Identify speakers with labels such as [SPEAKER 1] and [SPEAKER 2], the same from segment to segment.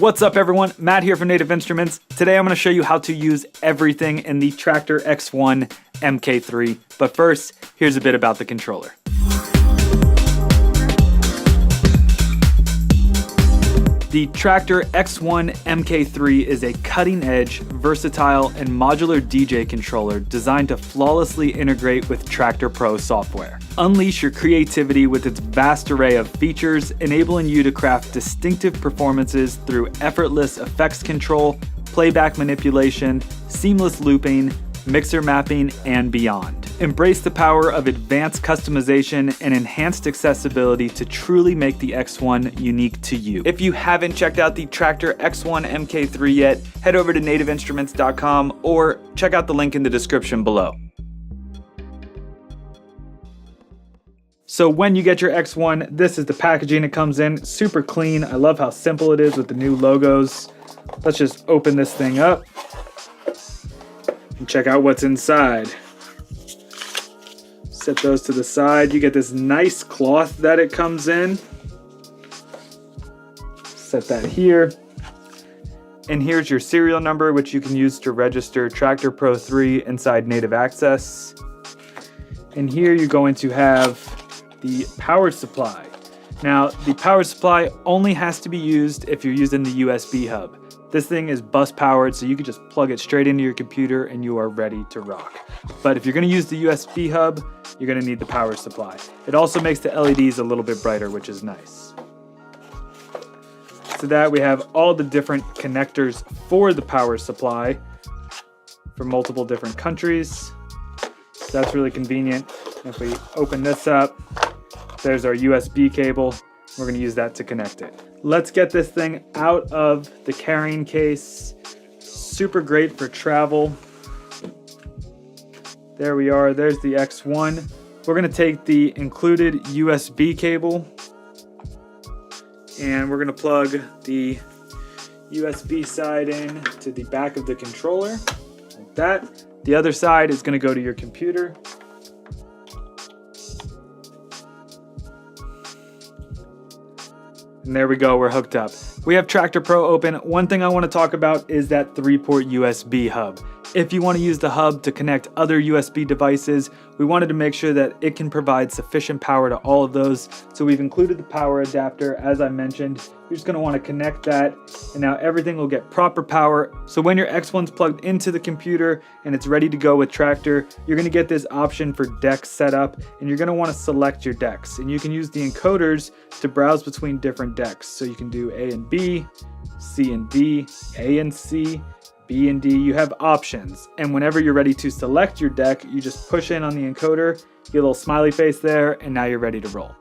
[SPEAKER 1] What's up everyone, Matt here from Native Instruments. Today I'm going to show you how to use everything in the Traktor X1 MK3. But first, here's a bit about the controller. The Traktor X1 MK3 is a cutting-edge, versatile, and modular DJ controller designed to flawlessly integrate with Traktor Pro software. Unleash your creativity with its vast array of features, enabling you to craft distinctive performances through effortless effects control, playback manipulation, seamless looping, mixer mapping, and beyond. Embrace the power of advanced customization and enhanced accessibility to truly make the X1 unique to you. If you haven't checked out the Traktor X1 MK3 yet, head over to nativeinstruments.com or check out the link in the description below. So when you get your X1, this is the packaging it comes in. Super clean. I love how simple it is with the new logos. Let's just open this thing up and check out what's inside. Set those to the side. You get this nice cloth that it comes in. Set that here. And here's your serial number, which you can use to register Traktor Pro 3 inside Native Access. And here you're going to have the power supply. Now, the power supply only has to be used if you're using the USB hub. This thing is bus powered, so you can just plug it straight into your computer and you are ready to rock. But if you're gonna use the USB hub, you're gonna need the power supply. It also makes the LEDs a little bit brighter, which is nice. So that we have all the different connectors for the power supply for multiple different countries. So that's really convenient. If we open this up, there's our USB cable. We're gonna use that to connect it. Let's get this thing out of the carrying case. Super great for travel. There we are, there's the X1. We're gonna take the included USB cable and we're gonna plug the USB side in to the back of the controller, like that. The other side is gonna go to your computer. And there we go, we're hooked up. We have Traktor Pro open. One thing I want to talk about is that 3-port USB hub. If you want to use the hub to connect other USB devices, we wanted to make sure that it can provide sufficient power to all of those. So we've included the power adapter, as I mentioned. You're just going to want to connect that, and now everything will get proper power. So when your X1's plugged into the computer and it's ready to go with Traktor, you're going to get this option for deck setup, and you're going to want to select your decks. And you can use the encoders to browse between different decks. So you can do A and B, C and D, A and C, B and D. You have options, and whenever you're ready to select your deck, you just push in on the encoder, get a little smiley face there, and now you're ready to roll.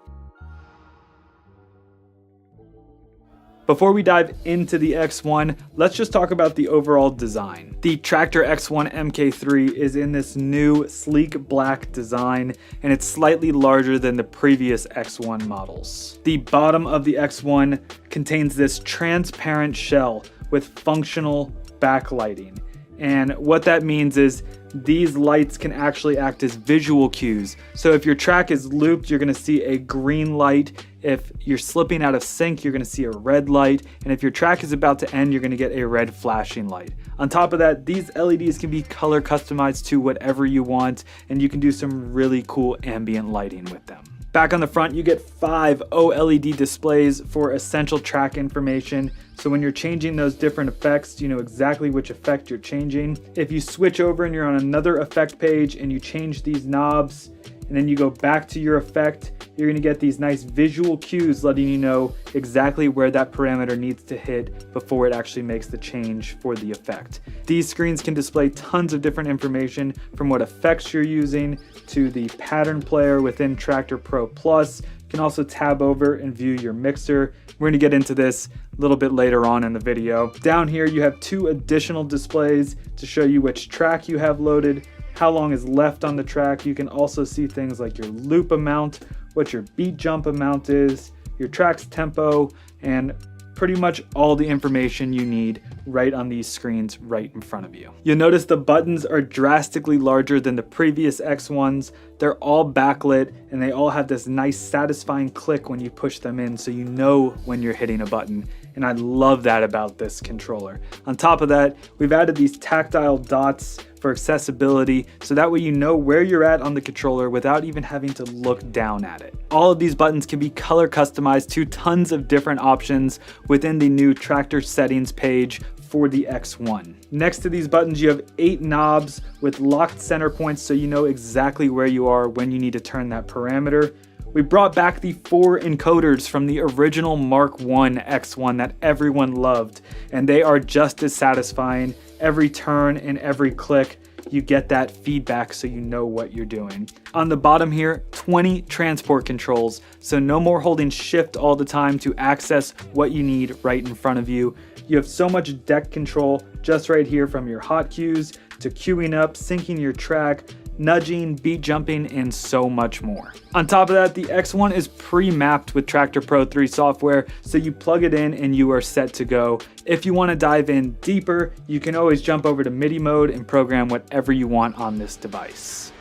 [SPEAKER 1] Before we dive into the X1, let's just talk about the overall design. The Traktor X1 MK3 is in this new sleek black design, and it's slightly larger than the previous X1 models. The bottom of the X1 contains this transparent shell with functional backlighting. And what that means is these lights can actually act as visual cues. So if your track is looped, you're gonna see a green light. If you're slipping out of sync, you're gonna see a red light. And if your track is about to end, you're gonna get a red flashing light. On top of that, these LEDs can be color customized to whatever you want, and you can do some really cool ambient lighting with them. Back on the front, you get 5 OLED displays for essential track information. So when you're changing those different effects, you know exactly which effect you're changing. If you switch over and you're on another effect page and you change these knobs, and then you go back to your effect, you're gonna get these nice visual cues letting you know exactly where that parameter needs to hit before it actually makes the change for the effect. These screens can display tons of different information, from what effects you're using to the pattern player within Traktor Pro Plus. You can also tab over and view your mixer. We're gonna get into this a little bit later on in the video. Down here you have 2 additional displays to show you which track you have loaded, how long is left on the track. You can also see things like your loop amount, what your beat jump amount is, your track's tempo, and pretty much all the information you need right on these screens right in front of you. You'll notice the buttons are drastically larger than the previous X1s. They're all backlit and they all have this nice satisfying click when you push them in, so you know when you're hitting a button. and I love that about this controller. On top of that, we've added these tactile dots for accessibility, so that way you know where you're at on the controller without even having to look down at it. All of these buttons can be color customized to tons of different options within the new Traktor settings page for the X1. Next to these buttons, you have 8 knobs with locked center points, so you know exactly where you are when you need to turn that parameter. We brought back the 4 encoders from the original Mark I X1 that everyone loved, and they are just as satisfying. Every turn and every click, you get that feedback so you know what you're doing. On the bottom here, 20 transport controls, so no more holding shift all the time to access what you need right in front of you. You have so much deck control just right here, from your hot cues to queuing up, syncing your track, nudging, beat jumping, and so much more. On top of that, the X1 is pre-mapped with Traktor Pro 3 software, so you plug it in and you are set to go. If you want to dive in deeper, you can always jump over to MIDI mode and program whatever you want on this device.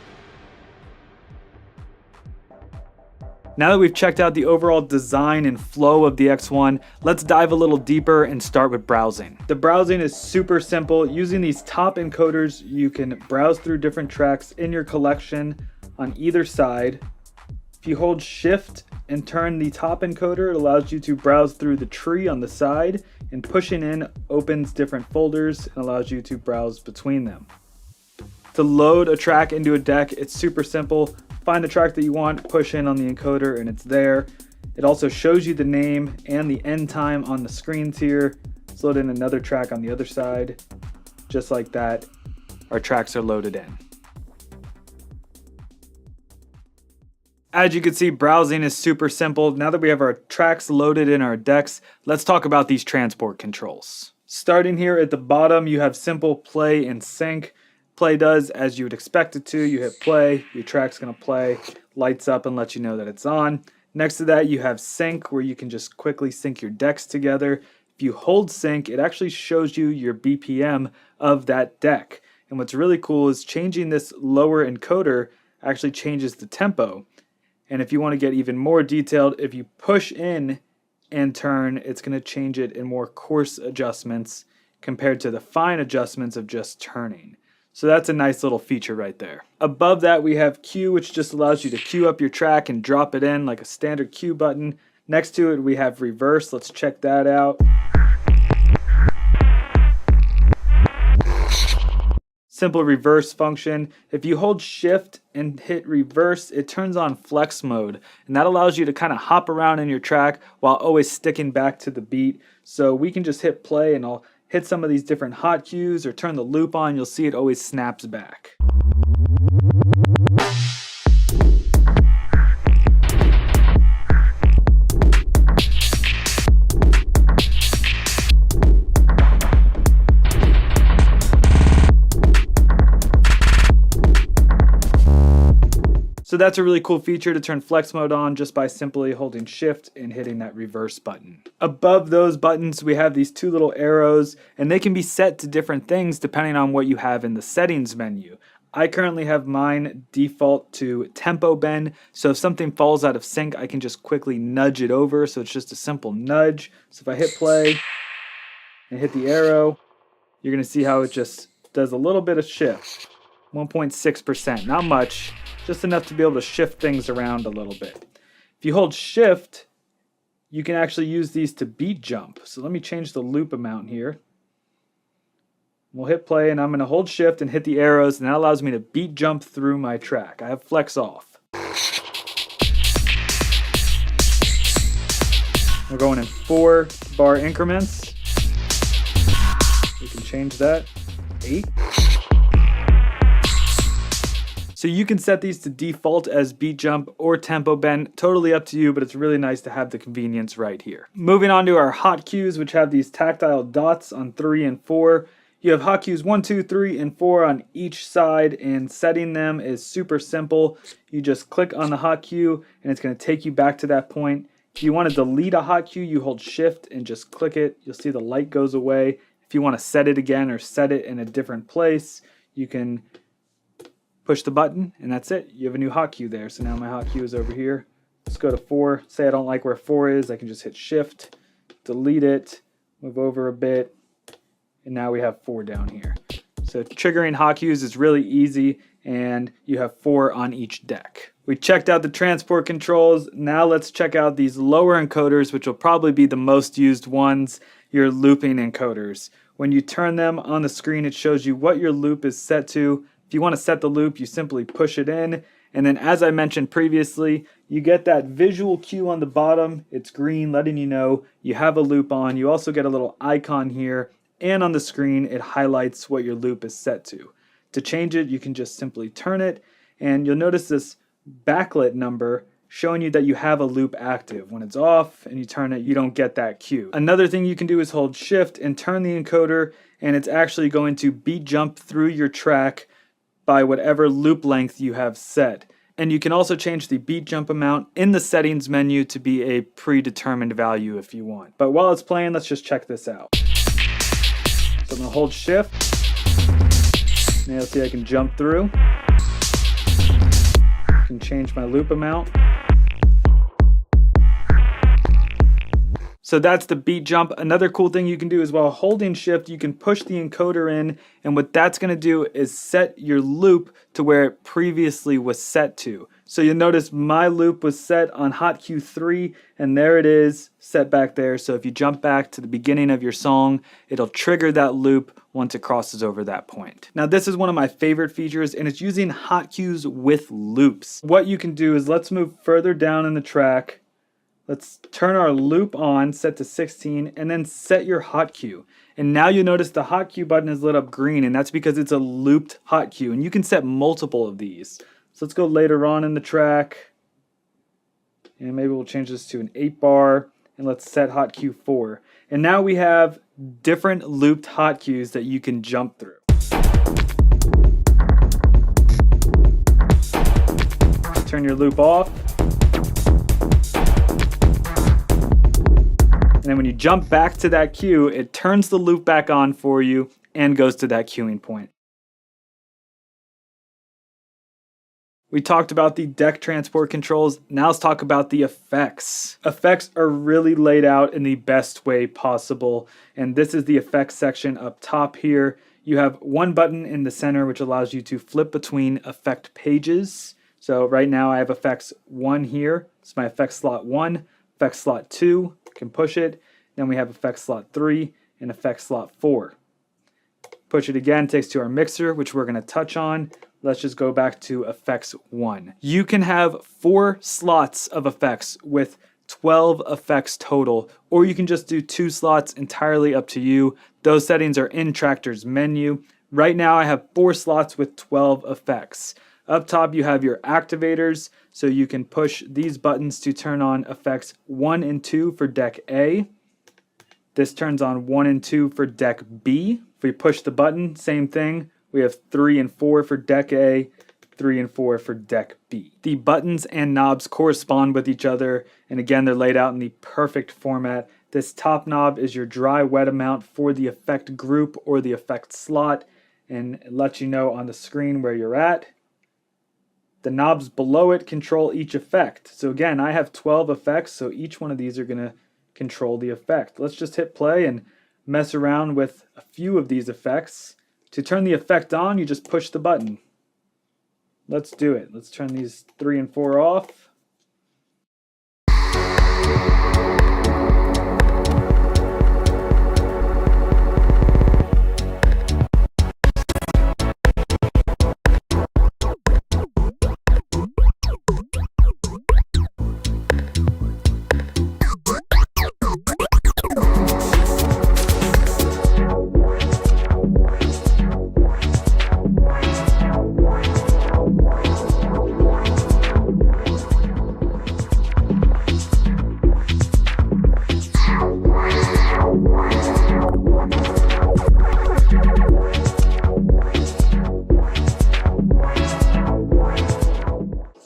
[SPEAKER 1] Now that we've checked out the overall design and flow of the X1, let's dive a little deeper and start with browsing. The browsing is super simple. Using these top encoders, you can browse through different tracks in your collection on either side. If you hold shift and turn the top encoder, it allows you to browse through the tree on the side, and pushing in opens different folders and allows you to browse between them. To load a track into a deck, it's super simple. Find the track that you want, push in on the encoder, and it's there. It also shows you the name and the end time on the screens here. Let's load in another track on the other side. Just like that, our tracks are loaded in. As you can see, browsing is super simple. Now that we have our tracks loaded in our decks, let's talk about these transport controls. Starting here at the bottom, you have simple play and sync. Play does as you would expect it to. You hit play, your track's gonna play, lights up and lets you know that it's on. Next to that, you have sync, where you can just quickly sync your decks together. If you hold sync, it actually shows you your BPM of that deck. And what's really cool is changing this lower encoder actually changes the tempo. And if you want to get even more detailed, if you push in and turn, it's going to change it in more coarse adjustments compared to the fine adjustments of just turning. So that's a nice little feature right there. Above that, we have Q, which just allows you to queue up your track and drop it in like a standard Q button. Next to it, we have reverse. Let's check that out. Simple reverse function. If you hold shift and hit reverse, it turns on flex mode, and that allows you to kind of hop around in your track while always sticking back to the beat. So we can just hit play and I'll hit some of these different hot cues or turn the loop on. You'll see it always snaps back. So that's a really cool feature to turn flex mode on just by simply holding shift and hitting that reverse button. Above those buttons, we have these two little arrows, and they can be set to different things depending on what you have in the settings menu. I currently have mine default to tempo bend, so if something falls out of sync, I can just quickly nudge it over, so it's just a simple nudge. So if I hit play and hit the arrow, you're gonna see how it just does a little bit of shift. 1.6%, not much, just enough to be able to shift things around a little bit. If you hold shift, you can actually use these to beat jump. So let me change the loop amount here. We'll hit play, and I'm going to hold shift and hit the arrows, and that allows me to beat jump through my track. I have flex off. We're going in 4-bar increments. We can change that. 8. So you can set these to default as beat jump or tempo bend, totally up to you, but it's really nice to have the convenience right here. Moving on to our hot cues, which have these tactile dots on 3 and 4. You have hot cues 1, 2, 3, and 4 on each side, and setting them is super simple. You just click on the hot cue, and it's going to take you back to that point. If you want to delete a hot cue, you hold shift and just click it. You'll see the light goes away. If you want to set it again or set it in a different place, you can push the button, and that's it. You have a new hot cue there. So now my hot cue is over here. Let's go to 4. Say I don't like where 4 is. I can just hit shift, delete it, move over a bit, and now we have 4 down here. So triggering hot cues is really easy, and you have 4 on each deck. We checked out the transport controls. Now let's check out these lower encoders, which will probably be the most used ones, your looping encoders. When you turn them on the screen, it shows you what your loop is set to. If you want to set the loop, you simply push it in. And then as I mentioned previously, you get that visual cue on the bottom. It's green, letting you know you have a loop on. You also get a little icon here, and on the screen, it highlights what your loop is set to. To change it, you can just simply turn it, and you'll notice this backlit number showing you that you have a loop active. When it's off and you turn it, you don't get that cue. Another thing you can do is hold shift and turn the encoder, and it's actually going to beat jump through your track by whatever loop length you have set. And you can also change the beat jump amount in the settings menu to be a predetermined value if you want. But while it's playing, let's just check this out. So I'm gonna hold shift. Now you'll see I can jump through. I can change my loop amount. So that's the beat jump. Another cool thing you can do is while holding shift, you can push the encoder in, and what that's gonna do is set your loop to where it previously was set to. So you'll notice my loop was set on hot cue 3, and there it is, set back there. So if you jump back to the beginning of your song, it'll trigger that loop once it crosses over that point. Now this is one of my favorite features, and it's using hot cues with loops. What you can do is, let's move further down in the track. Let's turn our loop on, set to 16, and then set your hot cue. And now you'll notice the hot cue button is lit up green, and that's because it's a looped hot cue, and you can set multiple of these. So let's go later on in the track, and maybe we'll change this to an 8-bar, and let's set hot cue 4. And now we have different looped hot cues that you can jump through. Turn your loop off. And then when you jump back to that cue, it turns the loop back on for you and goes to that cueing point. We talked about the deck transport controls. Now let's talk about the effects. Effects are really laid out in the best way possible. And this is the effects section up top here. You have one button in the center which allows you to flip between effect pages. So right now I have effects 1 here. It's my effects slot 1, effects slot 2. Can push it. Then we have effect slot 3 and effect slot 4. Push it again, takes to our mixer, which we're going to touch on. Let's just go back to effects 1. You can have 4 slots of effects with 12 effects total, or you can just do 2 slots, entirely up to you. Those settings are in Traktor's menu. Right now I have 4 slots with 12 effects. Up top you have your activators, so you can push these buttons to turn on effects 1 and 2 for deck A. This turns on 1 and 2 for deck B. If we push the button, same thing. We have 3 and 4 for deck A, 3 and 4 for deck B. The buttons and knobs correspond with each other, and again they're laid out in the perfect format. This top knob is your dry wet amount for the effect group or the effect slot, and it lets you know on the screen where you're at. The knobs below it control each effect. So again, I have 12 effects, so each one of these are going to control the effect. Let's just hit play and mess around with a few of these effects. To turn the effect on, you just push the button. Let's do it. Let's turn these 3 and 4 off.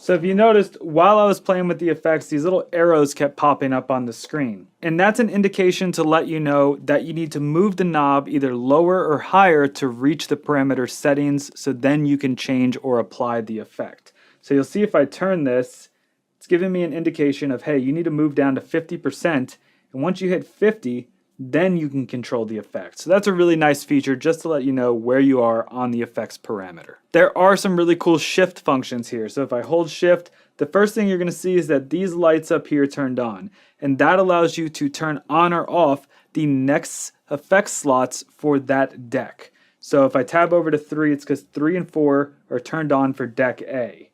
[SPEAKER 1] So if you noticed, while I was playing with the effects, these little arrows kept popping up on the screen. And that's an indication to let you know that you need to move the knob either lower or higher to reach the parameter settings, so then you can change or apply the effect. So you'll see if I turn this, it's giving me an indication of, hey, you need to move down to 50%. And once you hit 50, then you can control the effect. So that's a really nice feature just to let you know where you are on the effects parameter. There are some really cool shift functions here. So if I hold shift, the first thing you're going to see is that these lights up here turned on, and that allows you to turn on or off the next effects slots for that deck. So if I tab over to 3, it's because 3 and 4 are turned on for deck A.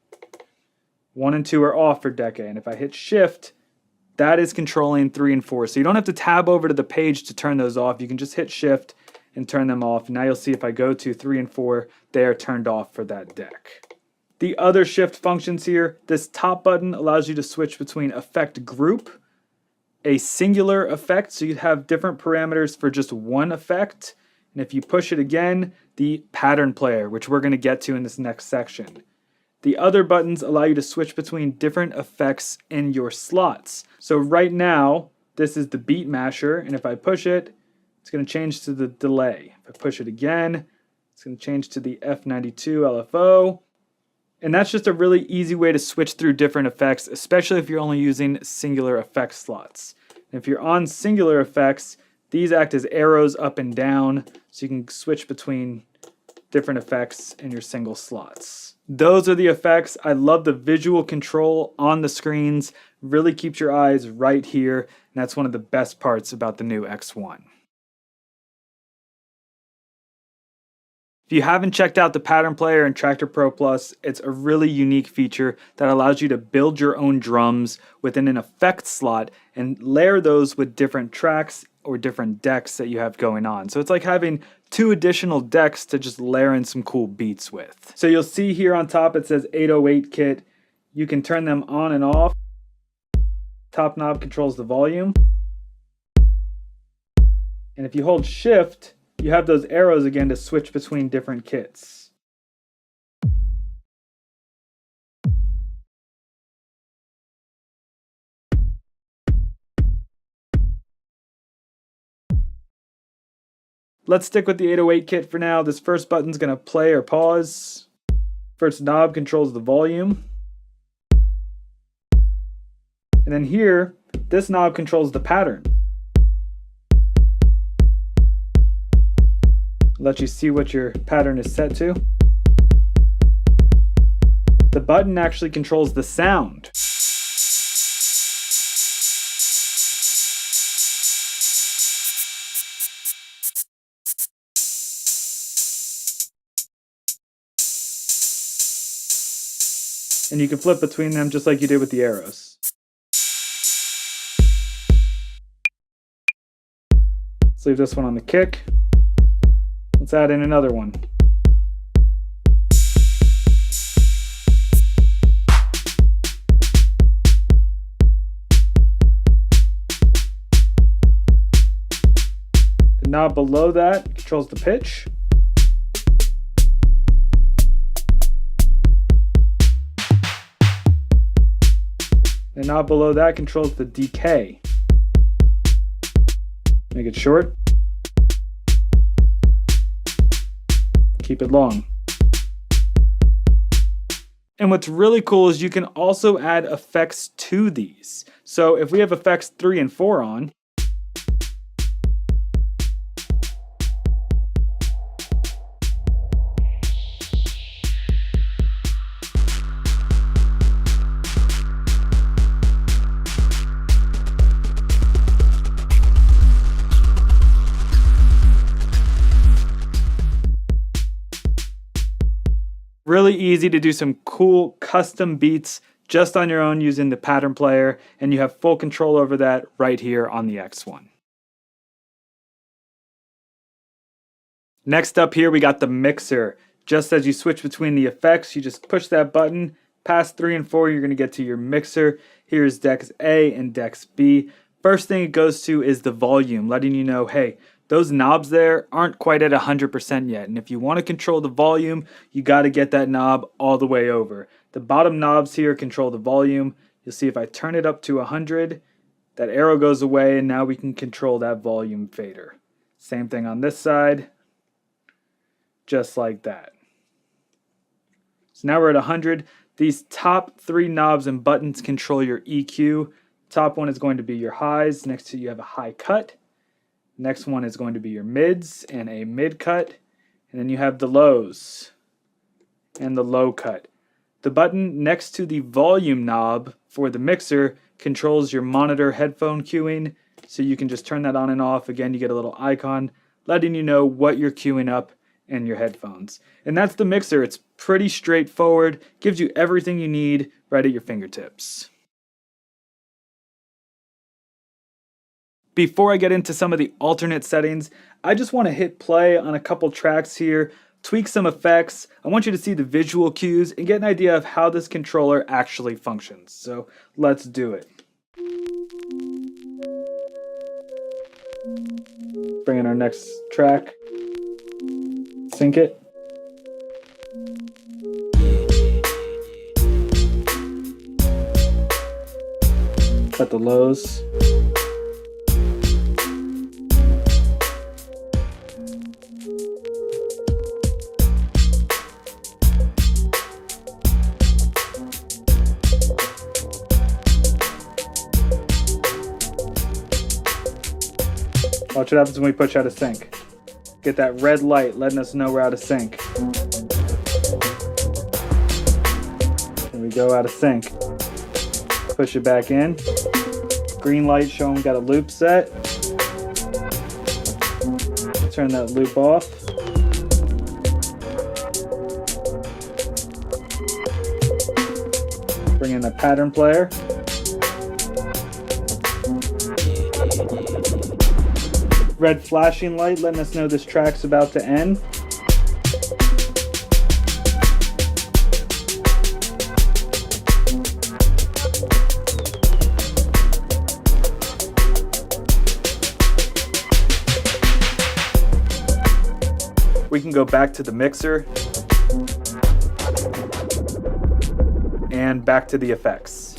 [SPEAKER 1] 1 and 2 are off for deck A, and if I hit shift, that is controlling 3 and 4. So you don't have to tab over to the page to turn those off. You can just hit shift and turn them off. Now you'll see if I go to 3 and 4, they are turned off for that deck. The other shift functions here, this top button allows you to switch between effect group, a singular effect, so you have different parameters for just one effect. And if you push it again, the pattern player, which we're going to get to in this next section. The other buttons allow you to switch between different effects in your slots. So right now, this is the beat masher, and if I push it, it's going to change to the delay. If I push it again, it's going to change to the F92 LFO. And that's just a really easy way to switch through different effects, especially if you're only using singular effect slots. And if you're on singular effects, these act as arrows up and down, so you can switch between different effects in your single slots. Those are the effects. I love the visual control on the screens. Really keeps your eyes right here, and that's one of the best parts about the new X1. If you haven't checked out the pattern player in Traktor Pro Plus, it's a really unique feature that allows you to build your own drums within an effect slot and layer those with different tracks or different decks that you have going on. So it's like having 2 additional decks to just layer in some cool beats with. So you'll see here on top it says 808 kit. You can turn them on and off. Top knob controls the volume. And if you hold shift, you have those arrows again to switch between different kits. Let's stick with the 808 kit for now. This first button's going to play or pause. First knob controls the volume. And then here, this knob controls the pattern. Let you see what your pattern is set to. The button actually controls the sound. And you can flip between them just like you did with the arrows. Let's leave this one on the kick. Let's add in another one. The knob below that controls the pitch. The knob below that controls the decay. Make it short. Keep it long. And what's really cool is you can also add effects to these. So if we have effects 3 and 4 on, really easy to do some cool custom beats just on your own using the pattern player, and you have full control over that right here on the X1. Next up here we got the mixer. Just as you switch between the effects, you just push that button. Past 3 and 4 you're going to get to your mixer. Here's decks A and decks B. First thing it goes to is the volume, letting you know, hey, those knobs there aren't quite at 100% yet, and if you want to control the volume, you got to get that knob all the way over. The bottom knobs here control the volume. You'll see if I turn it up to 100, that arrow goes away, and now we can control that volume fader. Same thing on this side, just like that. So now we're at 100. These top 3 knobs and buttons control your EQ. Top one is going to be your highs. Next to you have a high cut. Next one is going to be your mids and a mid cut. And then you have the lows and the low cut. The button next to the volume knob for the mixer controls your monitor headphone cueing, so you can just turn that on and off. Again, you get a little icon letting you know what you're queuing up in your headphones. And that's the mixer. It's pretty straightforward, gives you everything you need right at your fingertips. Before I get into some of the alternate settings, I just want to hit play on a couple tracks here, tweak some effects. I want you to see the visual cues and get an idea of how this controller actually functions. So let's do it. Bring in our next track, sync it. Cut the lows. Watch what happens when we push out of sync. Get that red light letting us know we're out of sync. There we go, out of sync. Push it back in. Green light showing we got a loop set. Turn that loop off. Bring in the pattern player. Red flashing light letting us know this track's about to end. We can go back to the mixer and back to the effects.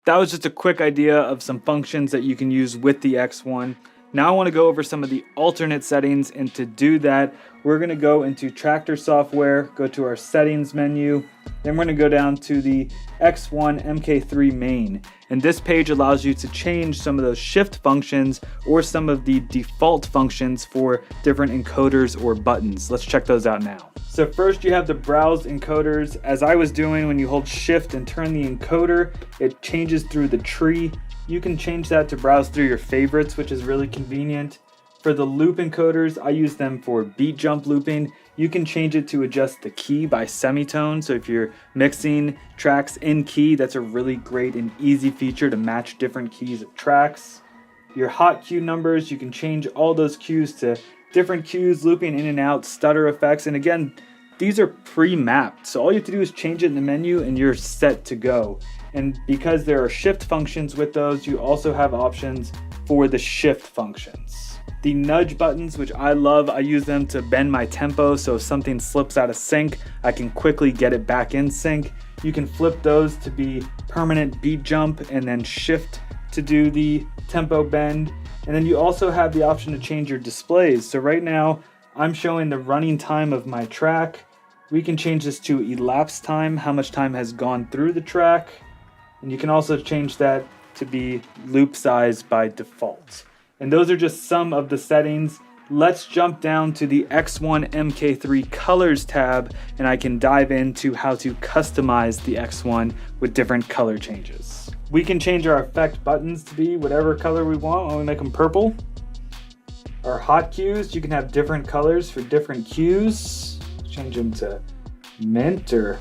[SPEAKER 1] That was just a quick idea of some functions that you can use with the X1. Now I want to go over some of the alternate settings, and to do that, we're going to go into Traktor software, go to our settings menu, then we're going to go down to the X1 MK3 main. And this page allows you to change some of those shift functions or some of the default functions for different encoders or buttons. Let's check those out now. So first you have the browse encoders. As I was doing, when you hold shift and turn the encoder, it changes through the tree. You can change that to browse through your favorites, which is really convenient. For the loop encoders, I use them for beat jump looping. You can change it to adjust the key by semitone. So if you're mixing tracks in key, that's a really great and easy feature to match different keys of tracks. Your hot cue numbers, you can change all those cues to different cues, looping in and out, stutter effects. And again, these are pre-mapped. So all you have to do is change it in the menu and you're set to go. And because there are shift functions with those, you also have options for the shift functions. The nudge buttons, which I love, I use them to bend my tempo, so if something slips out of sync, I can quickly get it back in sync. You can flip those to be permanent beat jump and then shift to do the tempo bend. And then you also have the option to change your displays. So right now, I'm showing the running time of my track. We can change this to elapsed time, how much time has gone through the track. And you can also change that to be loop size by default. And those are just some of the settings. Let's jump down to the X1 MK3 Colors tab, and I can dive into how to customize the X1 with different color changes. We can change our effect buttons to be whatever color we want when we make them purple. Our hot cues, you can have different colors for different cues. Change them to mint or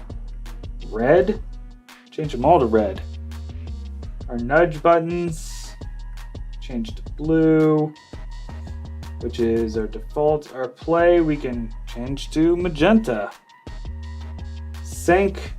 [SPEAKER 1] red. Change them all to red. Our nudge buttons, change to blue, which is our default. Our play, we can change to magenta. Sync,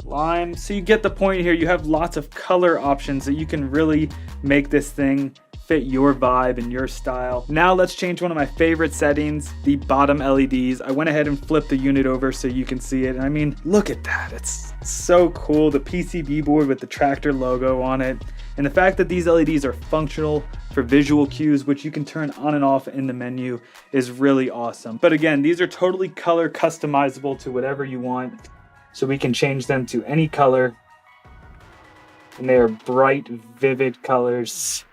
[SPEAKER 1] lime. So you get the point here. You have lots of color options that you can really make this thing fit your vibe and your style. Now let's change one of my favorite settings, the bottom LEDs. I went ahead and flipped the unit over so you can see it. And I mean, look at that. It's so cool. The PCB board with the Traktor logo on it. And the fact that these LEDs are functional for visual cues, which you can turn on and off in the menu, is really awesome. But again, these are totally color customizable to whatever you want. So we can change them to any color. And they are bright, vivid colors.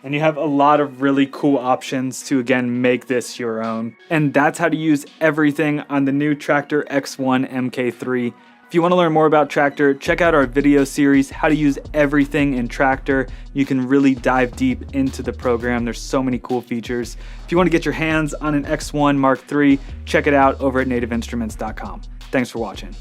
[SPEAKER 1] And you have a lot of really cool options to, again, make this your own. And that's how to use everything on the new Traktor X1 MK3. If you want to learn more about Traktor, check out our video series, How to Use Everything in Traktor. You can really dive deep into the program. There's so many cool features. If you want to get your hands on an X1 Mark III, check it out over at nativeinstruments.com. Thanks for watching.